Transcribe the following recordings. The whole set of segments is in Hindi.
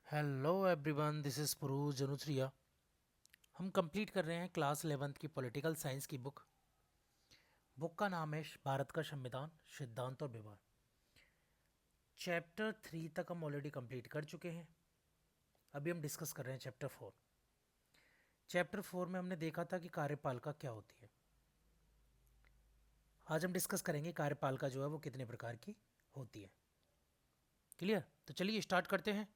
Hello everyone, this is Puruj Janushriya. हम कंप्लीट कर रहे हैं क्लास 11th की पॉलिटिकल साइंस की बुक। बुक का नाम है भारत का संविधान, सिद्धांत और व्यवहार। चैप्टर 3 तक हम ऑलरेडी कंप्लीट कर चुके हैं। अभी हम डिस्कस कर रहे हैं चैप्टर 4। चैप्टर 4 में हमने देखा था कि कार्यपालिका क्या होती है। आज हम डिस्कस करेंगे कार्यपालिका जो है वो कितने प्रकार की होती है। क्लियर? तो चलिए स्टार्ट करते हैं।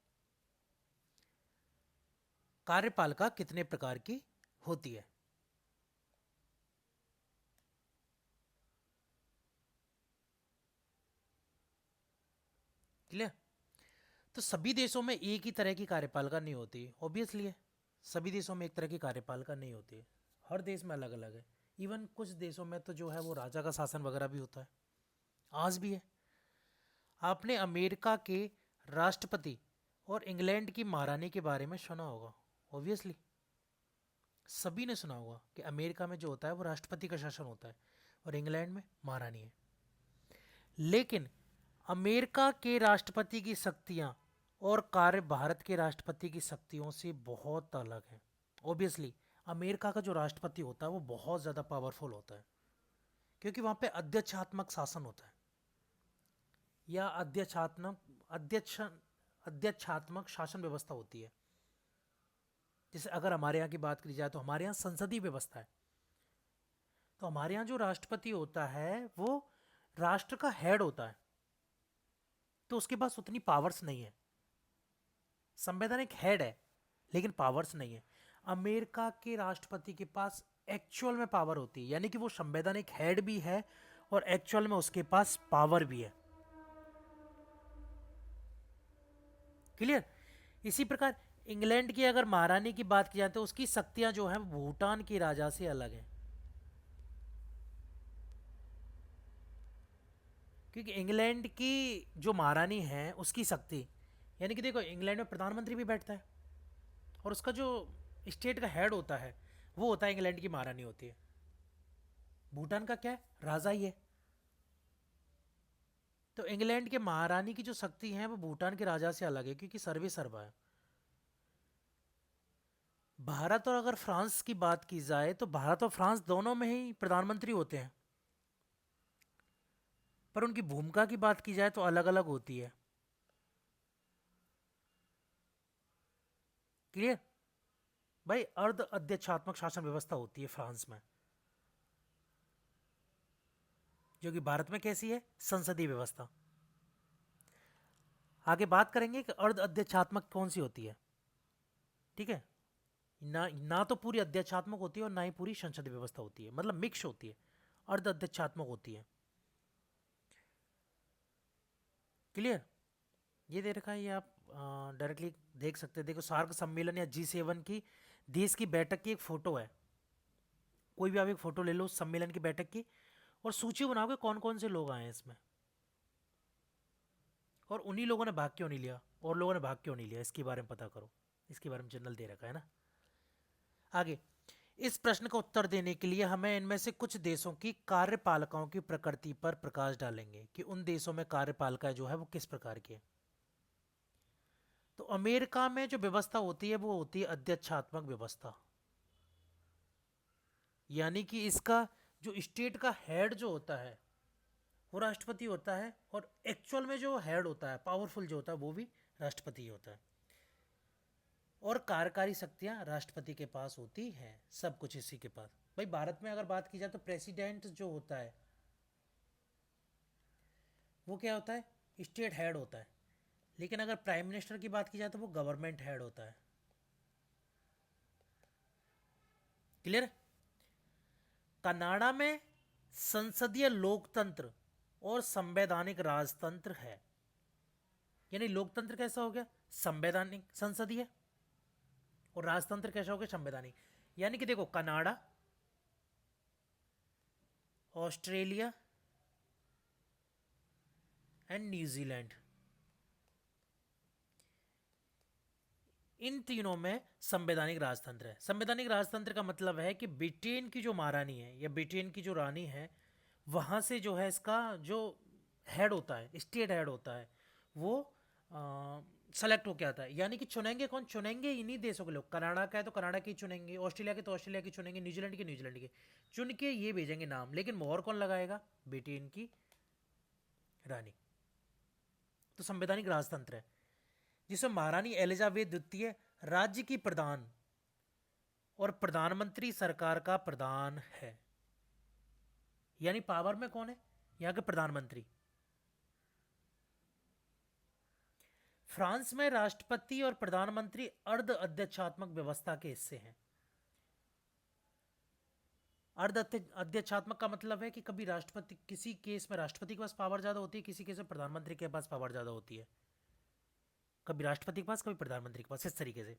कार्यपालिका कितने प्रकार की होती है। क्लियर? तो सभी देशों में एक ही तरह की कार्यपालिका नहीं होती, ऑब्वियसली है। सभी देशों में एक तरह की कार्यपालिका नहीं होती है, हर देश में अलग अलग है। इवन कुछ देशों में तो जो है वो राजा का शासन वगैरह भी होता है, आज भी है। आपने अमेरिका के राष्ट्रपति और इंग्लैंड की महारानी के बारे में सुना होगा, ऑब्वियसली सभी ने सुना होगा कि अमेरिका में जो होता है वो राष्ट्रपति का शासन होता है और इंग्लैंड में महारानी है। लेकिन अमेरिका के राष्ट्रपति की शक्तियां और कार्य भारत के राष्ट्रपति की शक्तियों से बहुत अलग है। ऑब्वियसली अमेरिका का जो राष्ट्रपति होता है वो बहुत ज़्यादा पावरफुल होता है, क्योंकि वहाँ पे अध्यक्षात्मक शासन होता है या अध्यक्ष अध्यक्षात्मक शासन व्यवस्था होती है। जैसे अगर हमारे यहाँ की बात की जाए तो हमारे यहाँ संसदीय व्यवस्था है। तो हमारे यहाँ जो राष्ट्रपति होता है वो राष्ट्र का हेड होता है, तो उसके पास उतनी पावर्स नहीं है। संवैधानिक हेड है लेकिन पावर्स नहीं है। अमेरिका के राष्ट्रपति के पास एक्चुअल में पावर होती है, यानी कि वो संवैधानिक हेड भी है और एक्चुअल में उसके पास पावर भी है। क्लियर? इसी प्रकार इंग्लैंड की अगर महारानी की बात की जाए तो उसकी शक्तियां जो है भूटान के राजा से अलग है, क्योंकि इंग्लैंड की जो महारानी है उसकी शक्ति, यानी कि देखो इंग्लैंड में प्रधानमंत्री भी बैठता है और उसका जो स्टेट का हेड होता है वो होता है इंग्लैंड की महारानी होती है। भूटान का क्या है? राजा ही है। तो इंग्लैंड के महारानी की जो शक्ति है वो भूटान के राजा से अलग है, क्योंकि सर्वे सर्वा है। भारत और अगर फ्रांस की बात की जाए तो भारत और फ्रांस दोनों में ही प्रधानमंत्री होते हैं, पर उनकी भूमिका की बात की जाए तो अलग अलग होती है। क्लियर? भाई अर्ध अध्यक्षात्मक शासन व्यवस्था होती है फ्रांस में, जो कि भारत में कैसी है? संसदीय व्यवस्था। आगे बात करेंगे कि अर्ध अध्यक्षात्मक कौन सी होती है। ठीक है? ना ना तो पूरी अध्यक्षात्मक होती है और ना ही पूरी संसदीय व्यवस्था होती है, मतलब मिक्स होती है, अर्ध अध्यक्षात्मक होती है। क्लियर? ये दे रखा है, ये आप डायरेक्टली देख सकते हैं। देखो सार्क सम्मेलन या G7 की देश की बैठक की एक फोटो है। कोई भी आप एक फोटो ले लो उस सम्मेलन की बैठक की और सूची बनाओगे कौन कौन से लोग आए हैं इसमें, और उन्हीं लोगों ने भाग क्यों नहीं लिया और लोगों ने भाग क्यों नहीं लिया, इसके बारे में पता करो। इसके बारे में जनरल दे रखा है ना। आगे इस प्रश्न का उत्तर देने के लिए हमें इनमें से कुछ देशों की कार्यपालिकाओं की प्रकृति पर प्रकाश डालेंगे कि उन देशों में कार्यपालिका जो है वो किस प्रकार की है। तो अमेरिका में जो व्यवस्था होती है वो होती है अध्यक्षात्मक व्यवस्था, यानी कि इसका जो स्टेट का हेड जो होता है वो राष्ट्रपति होता है और एक्चुअल में जो हेड होता है पावरफुल जो होता है वो भी राष्ट्रपति होता है, और कार्यकारी शक्तियां राष्ट्रपति के पास होती हैं, सब कुछ इसी के पास। भाई भारत में अगर बात की जाए तो प्रेसिडेंट जो होता है वो क्या होता है? स्टेट हेड होता है। लेकिन अगर प्राइम मिनिस्टर की बात की जाए तो वो गवर्नमेंट हेड होता है। क्लियर? कनाडा में संसदीय लोकतंत्र और संवैधानिक राजतंत्र है। यानी लोकतंत्र कैसा हो गया? संवैधानिक संसदीय, और राजतंत्र कैसा हो गया? संवैधानिक। यानी कि देखो कनाडा, ऑस्ट्रेलिया एंड न्यूजीलैंड, इन तीनों में संवैधानिक राजतंत्र है। संवैधानिक राजतंत्र का मतलब है कि ब्रिटेन की जो महारानी है या ब्रिटेन की जो रानी है वहाँ से जो है इसका जो हेड होता है, स्टेट हेड होता है, वो सेलेक्ट होके आता है। यानी कि चुनेंगे कौन, चुनेंगे इन्हीं देशों के लोग। कनाडा का है तो कनाडा की चुनेंगे, ऑस्ट्रेलिया के तो ऑस्ट्रेलिया की चुनेंगे, न्यूजीलैंड के न्यूजीलैंड के चुन के ये भेजेंगे नाम। लेकिन मोहर कौन लगाएगा, बेटी इनकी रानी। तो संवैधानिक राजतंत्र है जिसमें महारानी एलिजाबेथ द्वितीय राज्य की प्रधान और प्रधानमंत्री सरकार का प्रधान है। यानी पावर में कौन है, यहाँ के प्रधानमंत्री। फ्रांस में राष्ट्रपति और प्रधानमंत्री अर्ध अध्यक्षात्मक व्यवस्था के हिस्से हैं। अर्ध अध्यक्षात्मक का मतलब है कि कभी राष्ट्रपति, किसी केस में राष्ट्रपति के पास पावर ज्यादा होती है, किसी केस में प्रधानमंत्री के पास पावर ज्यादा होती है। कभी राष्ट्रपति के पास, कभी प्रधानमंत्री के पास, इस तरीके से।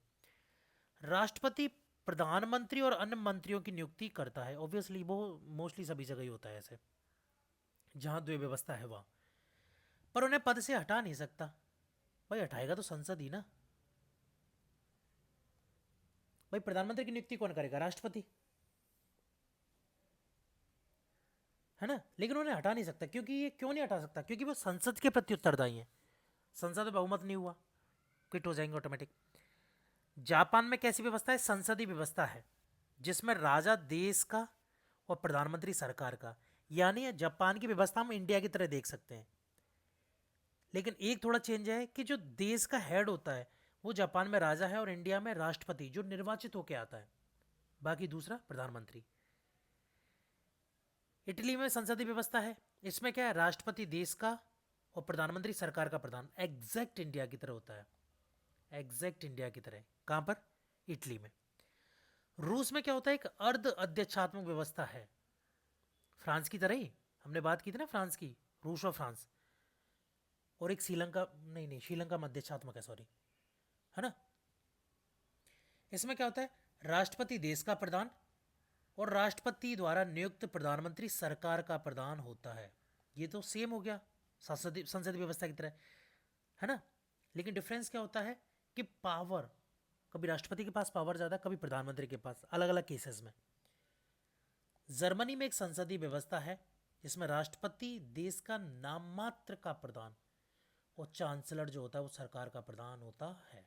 राष्ट्रपति प्रधानमंत्री और अन्य मंत्रियों की नियुक्ति करता है। ऑब्वियसली वो मोस्टली सभी जगह ही होता है ऐसे जहां द्वै व्यवस्था है वहां। पर उन्हें पद से हटा नहीं सकता। भाई हटाएगा तो संसद ही ना। भाई प्रधानमंत्री की नियुक्ति कौन करेगा, राष्ट्रपति, है ना। लेकिन उन्हें हटा नहीं सकता। क्योंकि ये क्यों नहीं हटा सकता, क्योंकि वो संसद के प्रति उत्तरदायी है। संसद में बहुमत नहीं हुआ, क्विट हो जाएंगे ऑटोमेटिक। जापान में कैसी व्यवस्था है, संसदीय व्यवस्था है जिसमें राजा देश का और प्रधानमंत्री सरकार का। यानी जापान की व्यवस्था हम इंडिया की तरह देख सकते हैं। लेकिन एक थोड़ा चेंज है कि जो देश का हेड होता है वो जापान में राजा है और इंडिया में राष्ट्रपति जो निर्वाचित होकर आता है, बाकी दूसरा प्रधानमंत्री। इटली में संसदीय व्यवस्था है, इसमें क्या है, राष्ट्रपति देश का और प्रधानमंत्री सरकार का प्रधान। एग्जैक्ट इंडिया की तरह होता है, एग्जैक्ट इंडिया की तरह। कहां पर, इटली में। रूस में क्या होता है, एक अर्ध अध्यक्षात्मक व्यवस्था है, फ्रांस की तरह ही। हमने बात की थी ना फ्रांस की, रूस और फ्रांस। और एक श्रीलंका, नहीं श्रीलंका मध्यक्षात्मक है, सॉरी, है ना। इसमें क्या होता है, राष्ट्रपति देश का प्रधान और राष्ट्रपति द्वारा नियुक्त प्रधानमंत्री सरकार का प्रधान होता है। ये तो सेम हो गया संसदीय व्यवस्था की तरह, है ना। लेकिन डिफरेंस क्या होता है कि पावर, कभी राष्ट्रपति के पास पावर ज्यादा, कभी प्रधानमंत्री के पास, अलग अलग केसेस में। जर्मनी में एक संसदीय व्यवस्था है जिसमें राष्ट्रपति देश का नाम मात्र का प्रधान और चांसलर जो होता है वो सरकार का प्रधान होता है।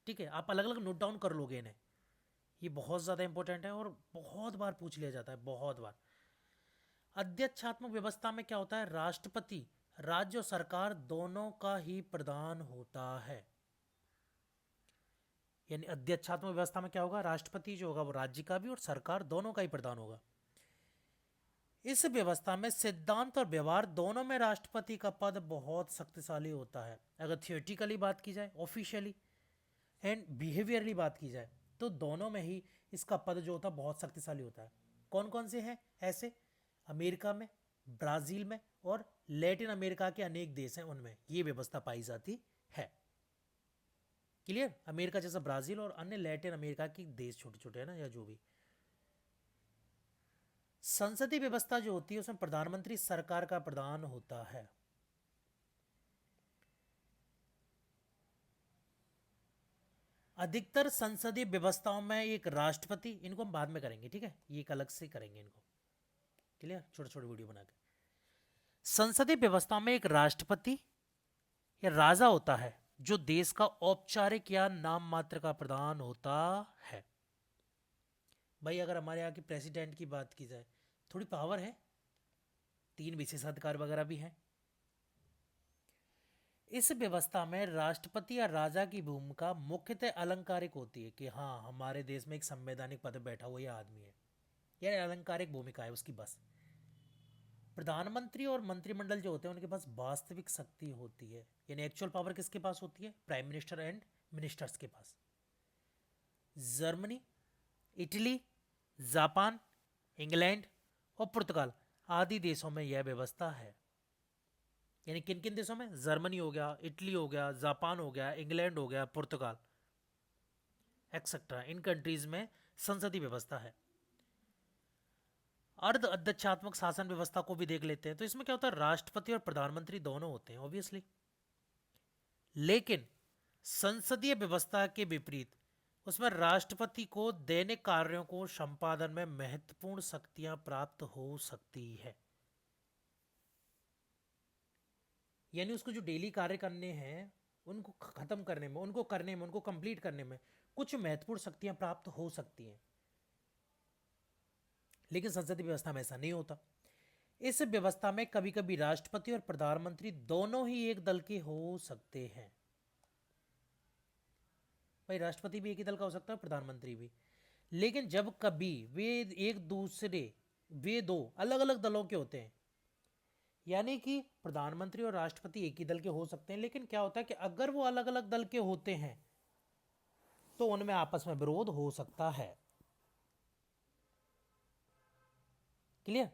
ठीक है, आप अलग अलग नोट डाउन कर लोगे इन्हें, ये बहुत ज़्यादा इंपॉर्टेंट है और बहुत बार पूछ लिया जाता है, बहुत बार। अध्यक्षात्मक व्यवस्था में क्या होता है, राष्ट्रपति राज्य और सरकार दोनों का ही प्रधान होता है। यानी अध्यक्षात्मक व्यवस्था में क्या होगा, राष्ट्रपति जो होगा वो राज्य का भी और सरकार दोनों का ही प्रधान होगा। इस व्यवस्था में सिद्धांत और व्यवहार दोनों में राष्ट्रपति का पद बहुत शक्तिशाली होता है। अगर थियोरेटिकली बात की जाए, ऑफिशियली एंड बिहेवियरली बात की जाए, तो दोनों में ही इसका पद जो होता है बहुत शक्तिशाली होता है। कौन कौन से हैं ऐसे, अमेरिका में, ब्राजील में और लैटिन अमेरिका के अनेक देश हैं, उनमें ये व्यवस्था पाई जाती है। क्लियर, अमेरिका जैसा ब्राजील और अन्य लैटिन अमेरिका के देश छोटे छोटे है ना, या जो भी। संसदीय व्यवस्था जो होती है उसमें प्रधानमंत्री सरकार का प्रधान होता है। अधिकतर संसदीय व्यवस्थाओं में एक राष्ट्रपति, इनको हम बाद में करेंगे, ठीक है, ये एक अलग से करेंगे इनको, क्लियर, छोटे छोटे वीडियो बना के। संसदीय व्यवस्था में एक राष्ट्रपति या राजा होता है जो देश का औपचारिक या नाम मात्र का प्रधान होता है। भाई अगर हमारे यहाँ की प्रेसिडेंट की बात की जाए, थोड़ी पावर है, 3 विशेषाधिकार वगैरह भी हैं। इस व्यवस्था में राष्ट्रपति या राजा की भूमिका मुख्यतः अलंकारिक होती है कि हाँ हमारे देश में एक संवैधानिक पद बैठा हुआ यह आदमी है, यह अलंकारिक भूमिका है उसकी बस। प्रधानमंत्री और मंत्रिमंडल जो होते हैं उनके पास वास्तविक शक्ति होती है, यानी एक्चुअल पावर किसके पास होती है, प्राइम मिनिस्टर एंड मिनिस्टर्स के पास। जर्मनी, इटली, जापान, इंग्लैंड और पुर्तगाल आदि देशों में यह व्यवस्था है। यानी किन किन देशों में, जर्मनी हो गया, इटली हो गया, जापान हो गया, इंग्लैंड हो गया, पुर्तगाल एक्सेट्रा, इन कंट्रीज में संसदीय व्यवस्था है। अर्ध अध्यक्षात्मक शासन व्यवस्था को भी देख लेते हैं। तो इसमें क्या होता है, राष्ट्रपति और प्रधानमंत्री दोनों होते हैं ऑब्वियसली। लेकिन संसदीय व्यवस्था के विपरीत उसमें राष्ट्रपति को दैनिक कार्यों को संपादन में महत्वपूर्ण शक्तियां प्राप्त हो सकती है। यानी उसको जो डेली कार्य करने हैं उनको खत्म करने में, उनको करने में, उनको कंप्लीट करने में कुछ महत्वपूर्ण शक्तियां प्राप्त हो सकती हैं, लेकिन संसदीय व्यवस्था में ऐसा नहीं होता। इस व्यवस्था में कभी कभी राष्ट्रपति और प्रधानमंत्री दोनों ही एक दल के हो सकते हैं। भाई राष्ट्रपति भी एक ही दल का हो सकता है, प्रधानमंत्री भी, लेकिन जब कभी वे दो अलग अलग दलों के होते हैं, यानी कि प्रधानमंत्री और राष्ट्रपति एक ही दल के हो सकते हैं, लेकिन क्या होता है कि अगर वो अलग अलग दल के होते हैं तो उनमें आपस में विरोध हो सकता है। क्लियर?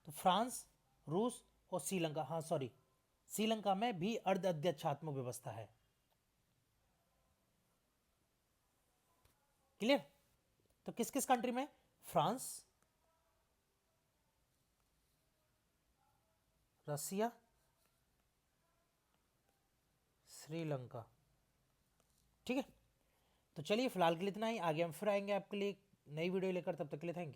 तो फ्रांस, रूस और श्रीलंका, हाँ सॉरी, श्रीलंका में भी अर्ध अध्यक्षात्मक व्यवस्था है। क्लियर? तो किस किस कंट्री में? फ्रांस, रसिया, श्रीलंका। ठीक है, तो चलिए फिलहाल के लिए इतना ही, आगे हम फिर आएंगे आपके लिए नई वीडियो लेकर, तब तक के लिए थैंक यू।